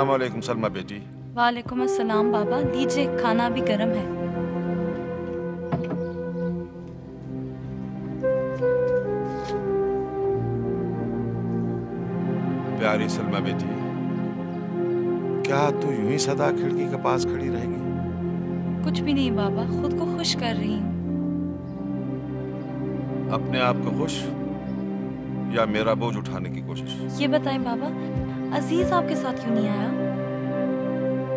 अस्सलाम वालेकुम सलमा बेटी। वालेकुम अस्सलाम बाबा, लीजिए खाना भी गर्म है। प्यारी सलमा बेटी, क्या तू यूं ही सदा खिड़की के पास खड़ी रहेगी? कुछ भी नहीं बाबा, खुद को खुश कर रही हूँ। अपने आप को खुश या मेरा बोझ उठाने की कोशिश? ये बताएं बाबा, अजीज आपके साथ क्यों नहीं आया?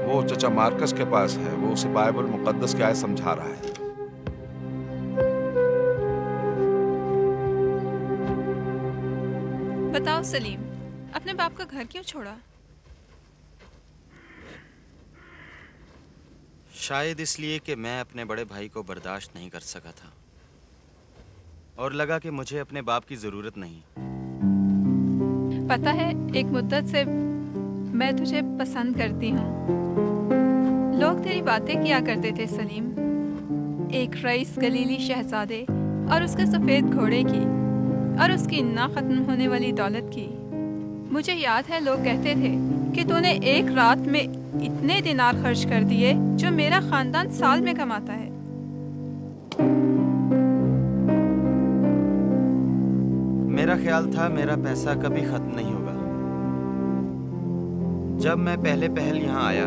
वो चचा मार्कस के पास है, वो उसे बाइबल मुकद्दस की आयत समझा रहा है। बताओ सलीम, अपने बाप का घर क्यों छोड़ा? शायद इसलिए कि मैं अपने बड़े भाई को बर्दाश्त नहीं कर सका था और लगा कि मुझे अपने बाप की जरूरत नहीं। पता है, एक मुद्दत से मैं तुझे पसंद करती हूँ। लोग तेरी बातें किया करते थे सलीम, एक रईस गलीली शहजादे और उसके सफ़ेद घोड़े की और उसकी ना ख़त्म होने वाली दौलत की। मुझे याद है लोग कहते थे कि तूने एक रात में इतने दिनार खर्च कर दिए जो मेरा ख़ानदान साल में कमाता है। मेरा ख्याल था मेरा पैसा कभी ख़त्म नहीं होगा। जब मैं पहले पहल यहाँ आया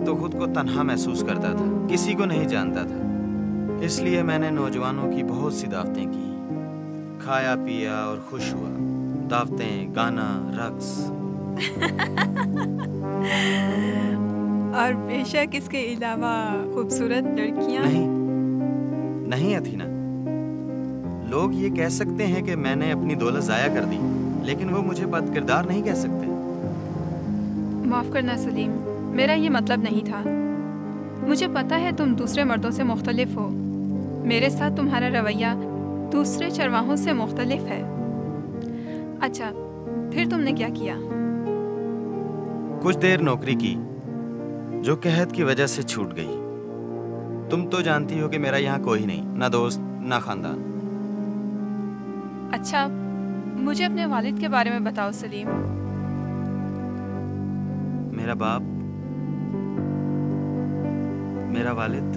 तो खुद को तन्हा महसूस करता था, किसी को नहीं जानता था। इसलिए मैंने नौजवानों की बहुत सी दावतें की, खाया पिया और खुश हुआ। दावतें, गाना, रक्स और बेशक इसके अलावा खूबसूरत लड़कियाँ। नहीं अथीना, लोग ये कह सकते हैं कि मैंने अपनी दौलत ज़ाया कर दी, लेकिन वो मुझे बदकिरदार नहीं कह सकते। माफ़ करना सलीम, मेरा ये मतलब नहीं था। मुझे पता है तुम दूसरे मर्दों से मुख्तलिफ हो। मेरे साथ तुम्हारा रवैया दूसरे चरवाहों से मुख्तलिफ है। अच्छा, फिर तुमने क्या किया? कुछ देर नौकरी की जो कहत की वजह से छूट गई। तुम तो जानती हो कि मेरा यहाँ कोई नहीं, ना दोस्त ना खानदान। अच्छा, मुझे अपने वालिद के बारे में बताओ सलीम। मेरा बाप, मेरा वालिद,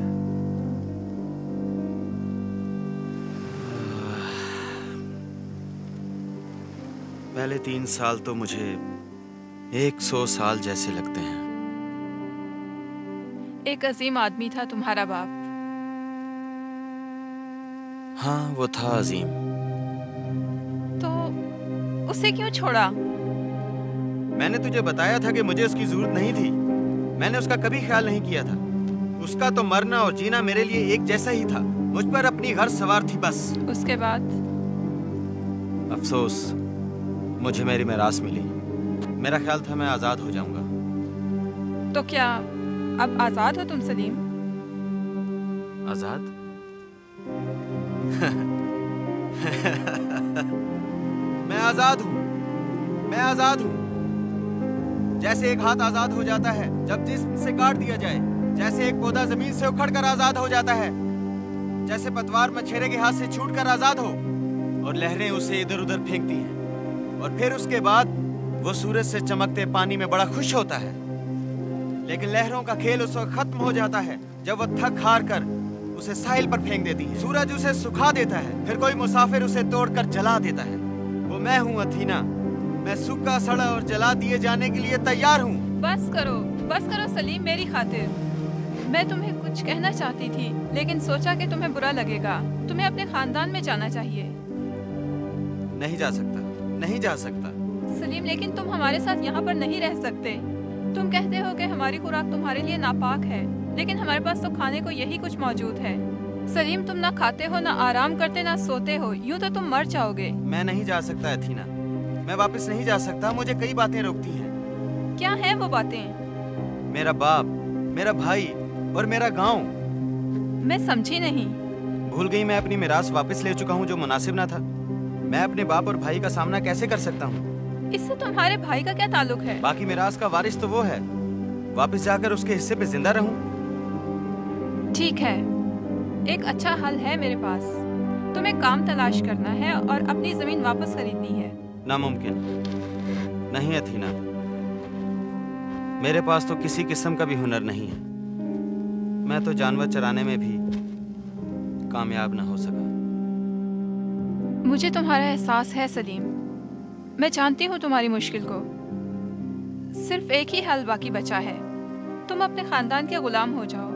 पहले 3 साल तो मुझे 100 साल जैसे लगते हैं। एक अजीम आदमी था तुम्हारा बाप। हाँ, वो था अजीम। तो उसे क्यों छोड़ा? मैंने तुझे बताया था कि मुझे उसकी जरूरत नहीं थी। मैंने उसका कभी ख्याल नहीं किया था। उसका तो मरना और जीना मेरे लिए एक जैसा ही था। मुझ पर अपनी घर सवार थी बस। उसके बाद? अफसोस, मुझे मेरी मिरास मिली। मेरा ख्याल था मैं आजाद हो जाऊंगा। तो क्या अब आजाद हो तुम सलीम? आजाद? मैं आजाद हूँ, मैं आजाद हूँ। जैसे एक हाथ आजाद हो जाता है जब जिस्म से काट दिया जाए, जैसे एक पौधा जमीन से उखड़कर आजाद हो जाता है, जैसे पतवार मछेरे के हाथ से छूटकर आजाद हो और लहरें उसे इधर उधर फेंकती हैं, और फिर उसके बाद वो सूरज से चमकते पानी में बड़ा खुश होता है। लेकिन लहरों का खेल उस वक्त खत्म हो जाता है जब वो थक हार कर उसे साहिल पर फेंक देती है। सूरज उसे सुखा देता है, फिर कोई मुसाफिर उसे तोड़कर जला देता है। वो मैं हूँ अथीना। मैं सूखा सड़ा और जला दिए जाने के लिए तैयार हूँ। बस करो सलीम, मेरी खातिर। मैं तुम्हें कुछ कहना चाहती थी, लेकिन सोचा कि तुम्हें बुरा लगेगा। तुम्हें अपने खानदान में जाना चाहिए। नहीं जा सकता, नहीं जा सकता। सलीम, लेकिन तुम हमारे साथ यहाँ पर नहीं रह सकते। तुम कहते हो कि हमारी खुराक तुम्हारे लिए नापाक है, लेकिन हमारे पास तो खाने को यही कुछ मौजूद है। सलीम, तुम ना खाते हो, ना आराम करते, ना सोते हो। यूं तो तुम मर जाओगे। मैं नहीं जा सकता अथीना, मैं वापस नहीं जा सकता। मुझे कई बातें रोकती हैं। क्या हैं वो बातें? मेरा बाप, मेरा भाई और मेरा गांव। मैं समझी नहीं। भूल गई मैं अपनी मिरास वापस ले चुका हूँ जो मुनासिब ना था। मैं अपने बाप और भाई का सामना कैसे कर सकता हूँ? इससे तुम्हारे भाई का क्या ताल्लुक है? बाकी मिरास का वारिस तो वो है। वापस जाकर उसके हिस्से पे जिंदा रहूं। ठीक है, एक अच्छा हल है मेरे पास। तुम्हें काम तलाश करना है और अपनी जमीन वापस खरीदनी है। नामुमकिन। नहीं अथीना, मेरे पास तो किसी किस्म का भी हुनर नहीं है। मैं तो जानवर चराने में भी कामयाब ना हो सका। मुझे तुम्हारा एहसास है सलीम। मैं जानती हूँ तुम्हारी मुश्किल को। सिर्फ एक ही हल बाकी बचा है, तुम अपने खानदान के गुलाम हो जाओ।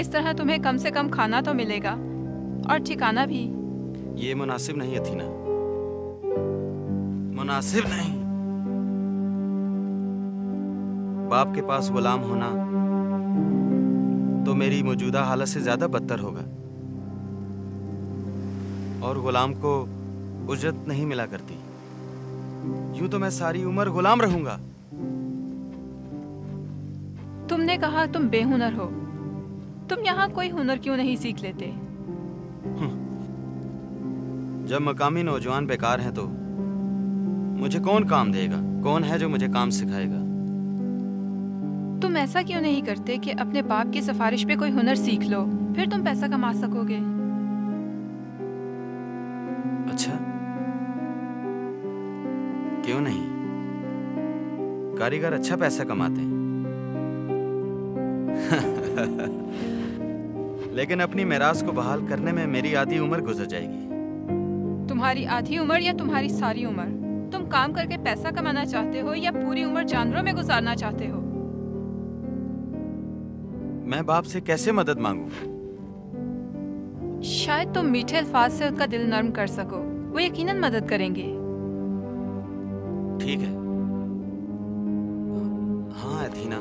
इस तरह तुम्हें कम से कम खाना तो मिलेगा और ठिकाना भी। ये मुनासिब नहीं अथीना, मुनासिब नहीं। बाप के पास गुलाम होना तो मेरी मौजूदा हालत से ज्यादा बदतर होगा। और गुलाम को उजरत नहीं मिला करती। यूं तो मैं सारी उम्र गुलाम रहूंगा। तुमने कहा तुम बेहुनर हो, तुम यहाँ कोई हुनर क्यों नहीं सीख लेते? जब मकामी नौजवान बेकार हैं तो मुझे कौन काम देगा? कौन है जो मुझे काम सिखाएगा? तुम ऐसा क्यों नहीं करते कि अपने बाप की सिफारिश पे कोई हुनर सीख लो, फिर तुम पैसा कमा सकोगे। अच्छा, क्यों नहीं? कारीगर अच्छा पैसा कमाते हैं। लेकिन अपनी मिरास को बहाल करने में मेरी आधी उम्र गुजर जाएगी। तुम्हारी आधी उम्र या तुम्हारी सारी उम्र? तुम काम करके पैसा कमाना चाहते हो या पूरी उम्र जानवरों में गुजारना चाहते हो? मैं बाप से कैसे मदद मांगू? शायद तुम मीठे अल्फाज से उनका दिल नर्म कर सको, वो यकीनन मदद करेंगे। ठीक है। हाँ अथीना,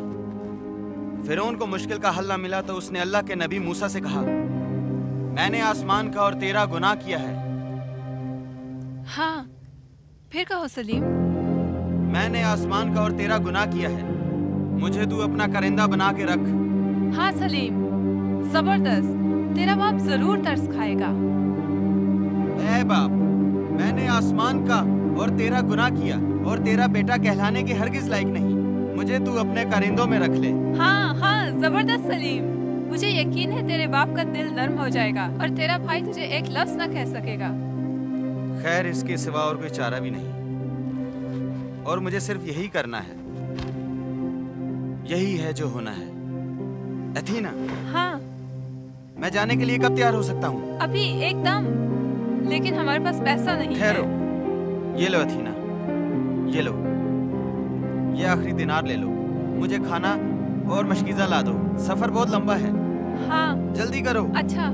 फिरौन को मुश्किल का हल ना मिला तो उसने अल्लाह के नबी मूसा से कहा, मैंने आसमान का और तेरा गुनाह किया है। हाँ, फिर कहो सलीम। मैंने आसमान का और तेरा गुनाह किया है, मुझे तू अपना करिंदा बना के रख। हाँ सलीम, जबरदस्त, तेरा बाप जरूर तरस खाएगा। ऐ बाप, मैंने आसमान का और तेरा गुनाह किया और तेरा बेटा कहलाने के हरगिज लायक नहीं। मुझे तू अपने कारिंदों में रख ले। हाँ हाँ, जबरदस्त सलीम, मुझे यकीन है तेरे बाप का दिल नर्म हो जाएगा और तेरा भाई तुझे एक लफ्ज न कह सकेगा। खैर, इसके सिवा और कोई चारा भी नहीं और मुझे सिर्फ यही करना है। यही है जो होना है। अथीना, हाँ, मैं जाने के लिए कब तैयार हो सकता हूँ? अभी एकदम, लेकिन हमारे पास पैसा नहीं है। ठहरो, ये लो अथीना, ये लो, ये आखिरी दिनार ले लो। मुझे खाना और मशकीज़ा ला दो, सफर बहुत लंबा है। हाँ, जल्दी करो। अच्छा।